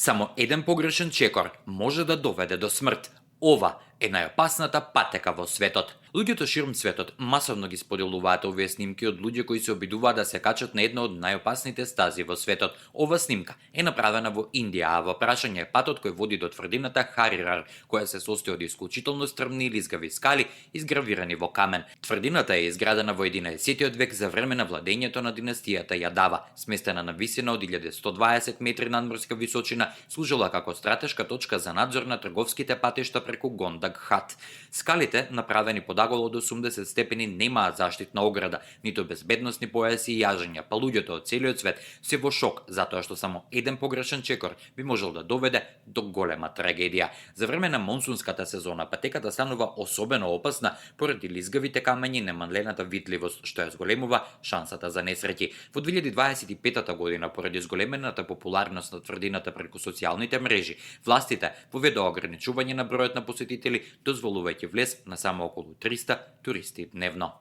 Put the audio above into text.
Само еден погрешен чекор може да доведе до смрт. Ова е најопасната патека во светот. Луѓето ширум светот масовно ги споделуваат овие снимки од луѓе кои се обидуваат да се качат на една од најопасните стази во светот. Ова снимка е направена во Индија, а во прашање е патот кој води до тврдината Харирар, која се состои од исклучително стрмни и лизгави скали, изгравирани во камен. Тврдината е изградена во 11 век за време на владењето на династијата Јадава, сместена на висина од 1120 метри надморска височина, служела како стратешка точка за надзор на трговските патишта преку Гондаг Хат. Скалите, направени под агол од 80 степени, немаат заштитна ограда, ниту безбедносни појаси и јажења, па луѓето од целиот свет се во шок затоа што само еден погрешен чекор би можел да доведе до голема трагедија. За време на монсунската сезона патеката станува особено опасна поради лизгавите камења и немалената видливост, што ја зголемува шансата за несреќи. Во 2025 година, поради зголемената популарност на тврдината преку социјалните мрежи, властите воведоа ограничување на бројот на посетители, дозволувајќи влез на само околу 300 туристи дневно.